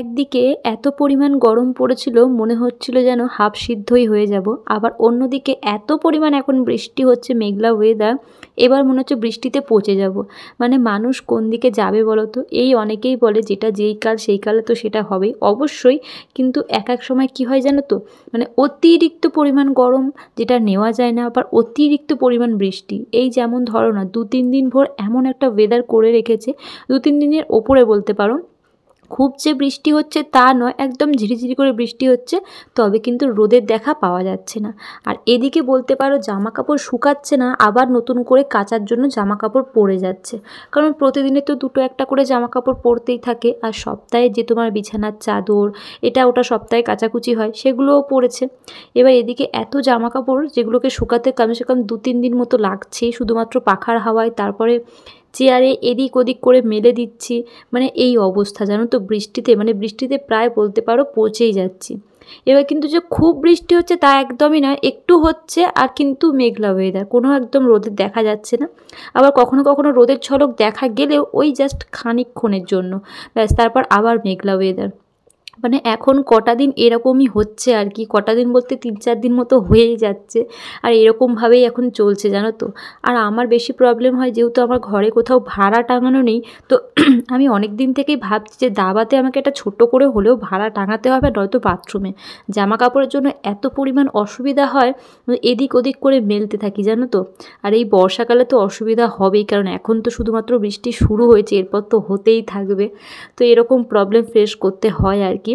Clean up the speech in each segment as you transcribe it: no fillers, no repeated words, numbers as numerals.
একদিকে এত পরিমাণ গরম পড়েছিল মনে হচ্ছিল যেন হাফ সিদ্ধই হয়ে যাব, আবার অন্যদিকে এত পরিমাণ এখন বৃষ্টি হচ্ছে, মেঘলা ওয়েদার, এবার মনে হচ্ছে বৃষ্টিতে পচে যাব। মানে মানুষ কোন দিকে যাবে বলো তো? এই অনেকেই বলে যেটা যেই কাল সেই কালে তো সেটা হবেই অবশ্যই, কিন্তু এক এক সময় কি হয় জানো তো, মানে অতিরিক্ত পরিমাণ গরম যেটা নেওয়া যায় না, আবার অতিরিক্ত পরিমাণ বৃষ্টি। এই যেমন ধরো না 2-3 দিন ভোর এমন একটা ওয়েদার করে রেখেছে, 2-3 দিনের ওপরে বলতে পারো। খুব যে বৃষ্টি হচ্ছে তা নয়, একদম ঝিরিঝিরি করে বৃষ্টি হচ্ছে, তবে কিন্তু রোদের দেখা পাওয়া যাচ্ছে না। আর এদিকে বলতে পারো জামা কাপড় শুকাচ্ছে না, আবার নতুন করে কাচার জন্য জামা কাপড় পরে যাচ্ছে। কারণ প্রতিদিনে তো 2-1টা করে জামা কাপড় পরতেই থাকে, আর সপ্তাহে যে তোমার বিছানার চাদর এটা ওটা সপ্তাহে কাচাকুচি হয় সেগুলোও পড়েছে। এবার এদিকে এত জামা কাপড় যেগুলোকে শুকাতে কমসে কম 2-3 দিন মতো লাগছে শুধুমাত্র পাখার হাওয়ায়, তারপরে চেয়ারে এদিক ওদিক করে মেলে দিচ্ছি। মানে এই অবস্থা জানো তো বৃষ্টিতে, মানে বৃষ্টিতে প্রায় বলতে পারো পচেই যাচ্ছি। এবার কিন্তু যে খুব বৃষ্টি হচ্ছে তা একদমই নয়, একটু হচ্ছে আর কিন্তু মেঘলা ওয়েদার, কোনো একদম রোদের দেখা যাচ্ছে না। আবার কখনো কখনো রোদের ঝলক দেখা গেলেও ওই জাস্ট খানিকক্ষণের জন্য, ব্যাস তারপর আবার মেঘলা ওয়েদার। মানে এখন কটা দিন এরকমই হচ্ছে আর কি, কটা দিন বলতে 3-4 দিন মতো হয়েই যাচ্ছে, আর এরকমভাবেই এখন চলছে জানো তো। আর আমার বেশি প্রবলেম হয় যেহেতু আমার ঘরে কোথাও ভাড়া টাঙানো নেই, তো আমি অনেক দিন থেকেই ভাবছি যে দাবাতে আমাকে একটা ছোট করে হলেও ভাড়া টাঙাতে হবে, নয়তো বাথরুমে। জামা কাপড়ের জন্য এত পরিমাণ অসুবিধা হয়, এদিক ওদিক করে মেলতে থাকি জানো তো। আর এই বর্ষাকালে তো অসুবিধা হবেই, কারণ এখন তো শুধুমাত্র বৃষ্টি শুরু হয়েছে, এরপর তো হতেই থাকবে। তো এরকম প্রবলেম ফেস করতে হয় আর কি।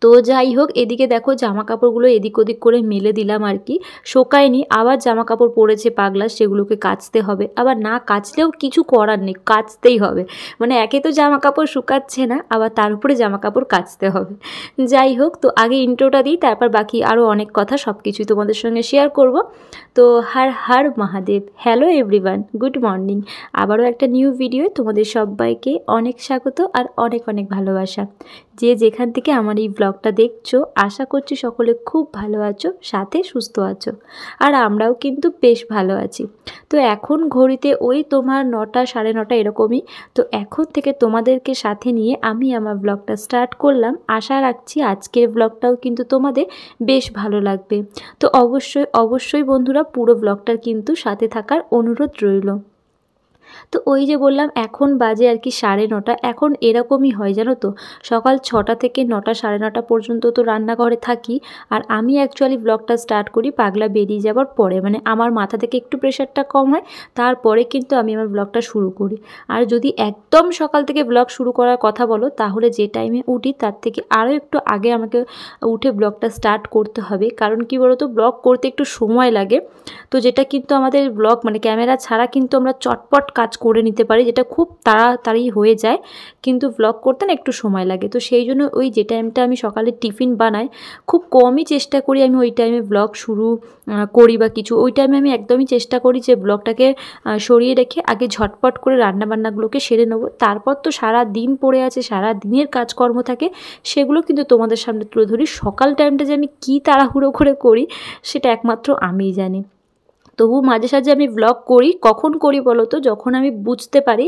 তো যাই হোক, এদিকে দেখো জামা কাপড়গুলো এদিক ওদিক করে মেলে দিলাম আর কি, শোকায়নি, আবার জামা কাপড় পরেছে পাগলা, সেগুলোকে কাচতে হবে। আবার না কাচলেও কিছু করার নেই, কাচতেই হবে। মানে একে তো জামা কাপড় শুকাচ্ছে না, আবার তার উপরে জামা কাপড় কাচতে হবে। যাই হোক, তো আগে ইন্ট্রোটা দিই, তারপর বাকি আরও অনেক কথা সব কিছুই তোমাদের সঙ্গে শেয়ার করব। তো Har Har Mahadev, hello everyone, good morning. আবারও একটা নিউ ভিডিও, তোমাদের সবাইকে অনেক স্বাগত আর অনেক অনেক ভালোবাসা। যে যেখান থেকে আমার এই ব্লগটা দেখছো, আশা করছি সকলে খুব ভালো আছো, সাথে সুস্থ আছো। আর আমরাও কিন্তু বেশ ভালো আছি। তো এখন ঘড়িতে ওই তোমার 9টা 9:30 এরকমই। তো এখন থেকে তোমাদেরকে সাথে নিয়ে আমি আমার ব্লগটা স্টার্ট করলাম। আশা রাখছি আজকের ব্লগটাও কিন্তু তোমাদের বেশ ভালো লাগবে। তো অবশ্যই অবশ্যই বন্ধুরা পুরো ব্লগটার কিন্তু সাথে থাকার অনুরোধ রইল। তো ওই যে বললাম এখন বাজে আর কি 9:30। এখন এরকমই হয় জানো তো, সকাল 6টা থেকে 9টা 9:30 পর্যন্ত তো রান্নাঘরে থাকি। আর আমি অ্যাকচুয়ালি ব্লগটা স্টার্ট করি পাগলা বেরিয়ে যাবার পরে, মানে আমার মাথা থেকে একটু প্রেশারটা কম হয়, তারপরে কিন্তু আমি আমার ব্লগটা শুরু করি। আর যদি একদম সকাল থেকে ব্লগ শুরু করার কথা বলো, তাহলে যে টাইমে উঠি তার থেকে আরও একটু আগে আমাকে উঠে ব্লগটা স্টার্ট করতে হবে। কারণ কি বলো তো, ব্লগ করতে একটু সময় লাগে। তো যেটা কিন্তু আমাদের ব্লগ মানে ক্যামেরা ছাড়া কিন্তু আমরা চটপট কাজ করে নিতে পারি, যেটা খুব তাড়াতাড়ি হয়ে যায়, কিন্তু ব্লগ করতে না একটু সময় লাগে। তো সেই জন্য ওই যে টাইমটা আমি সকালে টিফিন বানাই, খুব কমই চেষ্টা করি আমি ওই টাইমে ব্লগ শুরু করি বা কিছু। ওই টাইমে আমি একদমই চেষ্টা করি যে ব্লগটাকে সরিয়ে রেখে আগে ঝটপট করে রান্নাবান্নাগুলোকে সেরে নেবো। তারপর তো সারা দিন পড়ে আছে, সারা দিনের কাজকর্ম থাকে, সেগুলো কিন্তু তোমাদের সামনে তুলে ধরি। সকাল টাইমটা যে আমি কী তাড়াহুড়ো করে করি সেটা একমাত্র আমিই জানি। তবু মাঝে সাঝে আমি ব্লগ করি। কখন করি বলো তো, যখন আমি বুঝতে পারি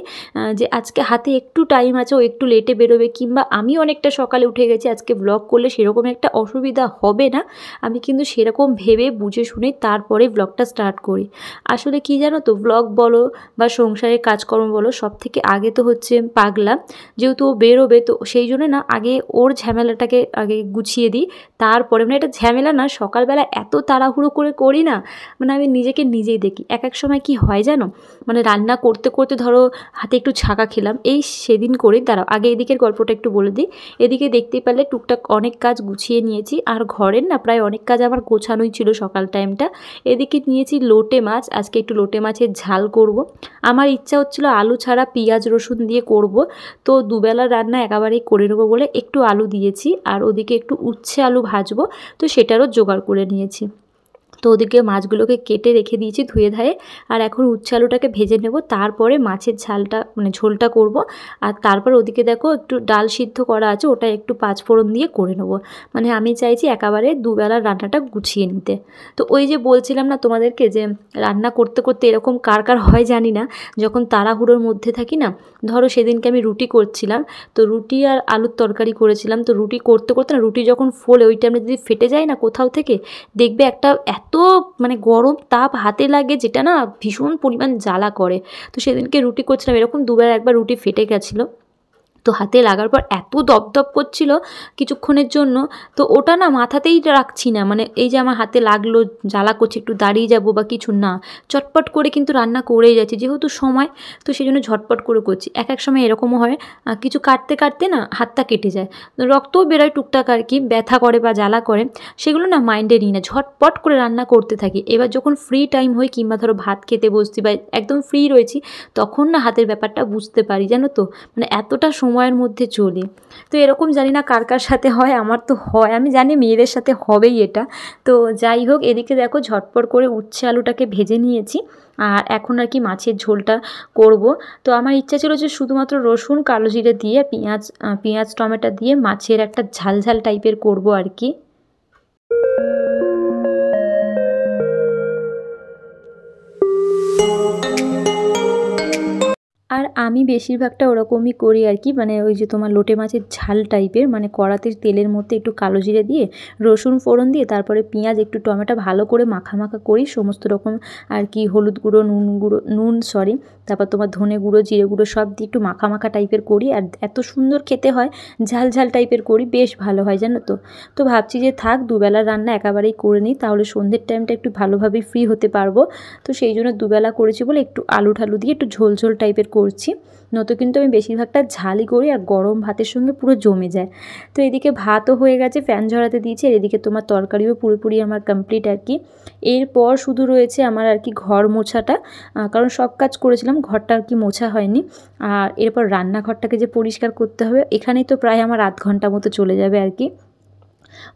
যে আজকে হাতে একটু টাইম আছে, ও একটু লেটে বেরোবে, কিংবা আমি অনেকটা সকালে উঠে গেছি, আজকে ব্লগ করলে সেরকম একটা অসুবিধা হবে না, আমি কিন্তু সেরকম ভেবে বুঝে শুনে তারপরে ব্লগটা স্টার্ট করি। আসলে কি জানো তো, ব্লগ বলো বা সংসারের কাজকর্ম বলো, সব থেকে আগে তো হচ্ছে পাগলা, যেহেতু ও বেরোবে, তো সেই জন্য না আগে ওর ঝামেলাটাকে আগে গুছিয়ে দিই, তারপরে মানে এটা ঝামেলা না, সকালবেলা এত তাড়াহুড়ো করে করি না, মানে আমি নিজেই দেখি এক এক সময় কি হয় জানো, মানে রান্না করতে করতে ধরো হাতে একটু ছাকা খেলাম, এই সেদিন করেই দাঁড়াও আগে এদিকের গল্পটা একটু বলে দিই। এদিকে দেখতেই পারলে টুকটাক অনেক কাজ গুছিয়ে নিয়েছি, আর ঘরের না প্রায় অনেক কাজ আমার গোছানোই ছিল সকাল টাইমটা। এদিকে নিয়েছি লোটে মাছ, আজকে একটু লোটে মাছের ঝাল করব। আমার ইচ্ছা হচ্ছিল আলু ছাড়া পেঁয়াজ রসুন দিয়ে করব, তো দুবেলা রান্না একেবারেই করে নেবো বলে একটু আলু দিয়েছি, আর ওদিকে একটু উচ্ছে আলু ভাজবো, তো সেটারও জোগাড় করে নিয়েছি। তো ওদিকে মাছগুলোকে কেটে রেখে দিয়েছি ধুয়ে ধায়ে। আর এখন উচ্ছে আলুটাকে ভেজে নেব, তারপরে মাছের ঝালটা মানে ঝোলটা করব। আর তারপর ওদিকে দেখো একটু ডাল সিদ্ধ করা আছে, ওটা একটু পাঁচফোড়ন দিয়ে করে নেব। মানে আমি চাইছি একেবারে দুবেলার রান্নাটা গুছিয়ে নিতে। তো ওই যে বলছিলাম না তোমাদেরকে যে রান্না করতে করতে এরকম কার কার হয় জানি না, যখন তাড়াহুড়োর মধ্যে থাকি না, ধরো সেদিনকে আমি রুটি করছিলাম, তো রুটি আর আলুর তরকারি করেছিলাম, তো রুটি করতে করতে না রুটি যখন ফোলে ওই টাইমে যদি ফেটে যায় না কোথাও থেকে, দেখবে একটা এত মানে গরম তাপ হাতে লাগে যেটা না ভীষণ পরিমাণ জ্বালা করে। তো সেদিনকে রুটি করছিলাম, এরকম দুবার একবার রুটি ফেটে গেছিলো, তো হাতে লাগার পর এত দপদপ করছিল কিছুক্ষণের জন্য, তো ওটা না মাথাতেই রাখছি না, মানে এই যে আমার হাতে লাগলো জ্বালা করছে একটু দাঁড়িয়ে যাবো বা কিছু না, চটপট করে কিন্তু রান্না করেই যাচ্ছি যেহেতু সময়, তো সেই জন্য ঝটপট করে করছি। এক এক সময় এরকমও হয় কিছু কাটতে কাটতে না হাতটা কেটে যায়, রক্তও বেরোয় টুকটাক আর কি, ব্যথা করে বা জ্বালা করে, সেগুলো না মাইন্ডে নিই না, ঝটপট করে রান্না করতে থাকি। এবার যখন ফ্রি টাইম হয় কিংবা ধরো ভাত খেতে বসছি বা একদম ফ্রি রয়েছি, তখন না হাতের ব্যাপারটা বুঝতে পারি জানো তো, মানে এতটা সময়ের মধ্যে চলে। তো এরকম জানি না কার কার সাথে হয়, আমার তো হয়, আমি জানি মেয়েদের সাথে হবেই এটা। তো যাই হোক, এদিকে দেখো ঝটপট করে উচ্ছে আলুটাকে ভেজে নিয়েছি, আর এখন আর কি মাছের ঝোলটা করব। তো আমার ইচ্ছা ছিল যে শুধুমাত্র রসুন কালো জিরে দিয়ে পেঁয়াজ টমেটো দিয়ে মাছের একটা ঝাল ঝাল টাইপের করব আর কি। আর আমি বেশিরভাগটা ওরকমই করি আর কি, মানে ওই যে তোমার লোটে মাছের ঝাল টাইপের, মানে কড়াতে তেলের মধ্যে একটু কালো জিরে দিয়ে রসুন ফোড়ন দিয়ে তারপরে পেঁয়াজ একটু টমেটো ভালো করে মাখা মাখা করি সমস্ত রকম আর কি, হলুদ গুঁড়ো নুন তারপর তোমার ধনে গুঁড়ো জিরে গুঁড়ো সব দিয়ে একটু মাখা মাখা টাইপের করি, আর এত সুন্দর খেতে হয়, ঝাল ঝাল টাইপের করি, বেশ ভালো হয় জানো তো। তো ভাবছি যে থাক দুবেলার রান্না একেবারেই করে নিই, তাহলে সন্ধ্যের টাইমটা একটু ভালোভাবে ফ্রি হতে পারবো। তো সেই জন্য দুবেলা করেছি বলে একটু আলু ঠালু দিয়ে একটু ঝোল ঝোল টাইপের করছি, নয়তো কিন্তু আমি বেশিরভাগটা ঝালই করি আর গরম ভাতের সঙ্গে পুরো জমে যায়। তো এদিকে ভাতও হয়ে গেছে, ফ্যান ঝরাতে দিয়েছি, আর এদিকে তোমার তরকারিও পুরোপুরি আমার কমপ্লিট আর কি। এরপর শুধু রয়েছে আমার আর কি ঘর মোছাটা, কারণ সব কাজ করেছিলাম, ঘরটা আর কি মোছা হয়নি। আর এরপর রান্নাঘরটাকে যে পরিষ্কার করতে হবে, এখানেই তো প্রায় আমার আধ ঘন্টা মতো চলে যাবে আর কি।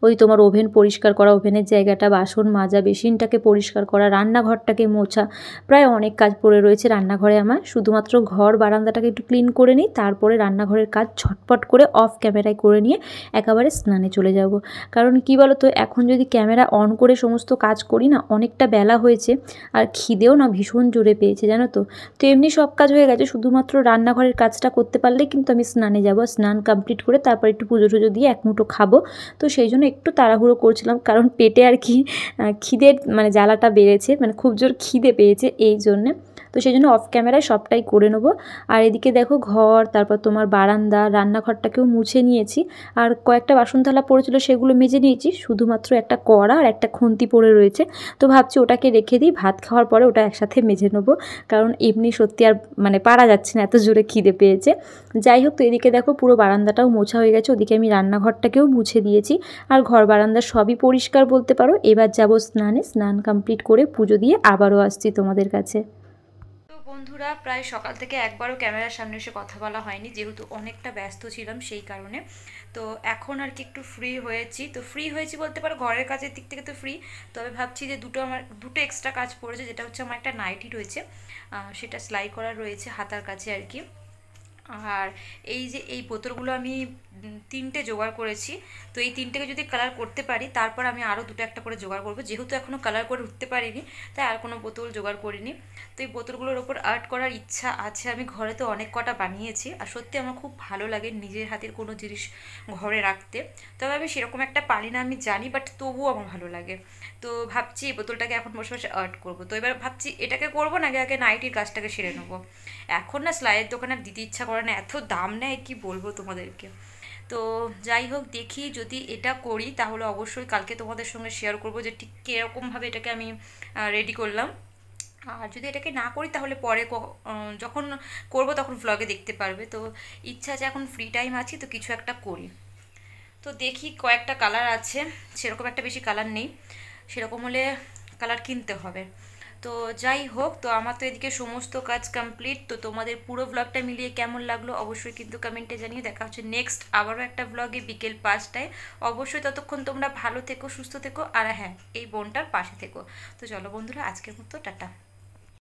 ওই তোমার ওভেন পরিষ্কার করা, ওভেনের জায়গাটা, বাসন মাজা, বেসিনটাকে পরিষ্কার করা, রান্নাঘরটাকে মোছা, প্রায় অনেক কাজ পড়ে রয়েছে রান্নাঘরে আমার। শুধুমাত্র ঘর বারান্দাটাকে একটু ক্লিন করে নিই, তারপরে রান্নাঘরের কাজ ঝটপট করে অফ ক্যামেরায় করে নিয়ে একেবারে স্নানে চলে যাব। কারণ কি বলো তো, এখন যদি ক্যামেরা অন করে সমস্ত কাজ করি না, অনেকটা বেলা হয়েছে, আর খিদেও না ভীষণ জোরে পেয়েছে জানো তো। তো এমনি সব কাজ হয়ে গেছে, শুধুমাত্র রান্নাঘরের কাজটা করতে পারলেই কিন্তু আমি স্নানে যাব, স্নান কমপ্লিট করে তারপর একটু পুজো টুজো দিয়ে এক মুঠো খাবো। তো সেই জন্য একটু তাড়াহুড়ো করছিলাম, কারণ পেটে আর কি খিদের মানে জ্বালাটা বেড়েছে, মানে খুব জোর খিদে পেয়েছে এই জন্যে। তো সেই জন্য অফ ক্যামেরায় সবটাই করে নেবো। আর এদিকে দেখো ঘর, তারপর তোমার বারান্দা, রান্নাঘরটাকেও মুছে নিয়েছি, আর কয়েকটা বাসন থালা পড়েছিল সেগুলো মেজে নিয়েছি, শুধুমাত্র একটা কড়া আর একটা খুন্তি পড়ে রয়েছে। তো ভাবছি ওটাকে রেখে দিই, ভাত খাওয়ার পরে ওটা একসাথে মেজে নেবো, কারণ এমনি সত্যি আর মানে পারা যাচ্ছে না, এত জোরে খিদে পেয়েছে। যাই হোক, তো এদিকে দেখো পুরো বারান্দাটাও মোছা হয়ে গেছে, ওদিকে আমি রান্নাঘরটাকেও মুছে দিয়েছি, আর ঘর বারান্দা সবই পরিষ্কার বলতে পারো। এবার যাব স্নানে, স্নান কমপ্লিট করে পুজো দিয়ে আবারও আসছি তোমাদের কাছে। তো বন্ধুরা, প্রায় সকাল থেকে একবারও ক্যামেরার সামনে এসে কথা বলা হয়নি, যেহেতু অনেকটা ব্যস্ত ছিলাম সেই কারণে। তো এখন আর কি একটু ফ্রি হয়েছি, তো ফ্রি হয়েছি বলতে পারো, ঘরের কাজের দিক থেকে তো ফ্রি। তবে ভাবছি যে আমার দুটো এক্সট্রা কাজ পড়েছে, যেটা হচ্ছে আমার একটা নাইটি রয়েছে, সেটা সেলাই করা রয়েছে হাতার কাছে আর কি। আর এই যে এই বোতলগুলো আমি তিনটে জোগাড় করেছি, তো এই তিনটেকে যদি কালার করতে পারি তারপর আমি আরও দুটো একটা করে জোগাড় করবো, যেহেতু এখনও কালার করে উঠতে পারিনি তাই আর কোনো বোতল জোগাড় করিনি। তো এই বোতলগুলোর ওপর আর্ট করার ইচ্ছা আছে, আমি ঘরে তো অনেক কটা বানিয়েছি, আর সত্যি আমার খুব ভালো লাগে নিজের হাতের কোনো জিনিস ঘরে রাখতে। তবে আমি সেরকম একটা পারি না আমি জানি, বাট তবুও আমার ভালো লাগে। তো ভাবছি এই বোতলটাকে এখন বসে বসে আর্ট করবো। তো এবার ভাবছি এটাকে করবো না, আগে নাইটির কাজটাকে সেরে নেবো। এখন না সেলাইয়ের দোকানে দিতে ইচ্ছা করে না, এত দাম নেয় কি বলবো তোমাদেরকে। তো যাই হোক, দেখি যদি এটা করি তাহলে অবশ্যই কালকে তোমাদের সঙ্গে শেয়ার করবো যে ঠিক কীরকমভাবে এটাকে আমি রেডি করলাম। আর যদি এটাকে না করি তাহলে পরে যখন করব তখন ভ্লগে দেখতে পারবে। তো ইচ্ছা আছে, এখন ফ্রি টাইম আছি তো কিছু একটা করি। তো দেখি কয়েকটা কালার আছে, সেরকম একটা বেশি কালার নেই, সেরকম হলে কালার কিনতে হবে। তো যাই হোক, তো আমার তো এদিকে সমস্ত কাজ কমপ্লিট। তো তোমাদের পুরো ব্লগটা মিলিয়ে কেমন লাগলো অবশ্যই কিন্তু কমেন্টে জানিয়ে। দেখা হচ্ছে নেক্সট আবারও একটা ব্লগে বিকেল 5টায়। অবশ্যই ততক্ষণ তোমরা ভালো থেকো, সুস্থ থেকো, আর হ্যাঁ, এই বোনটার পাশে থেকো। তো চলো বন্ধুরা, আজকের মতো টাটা।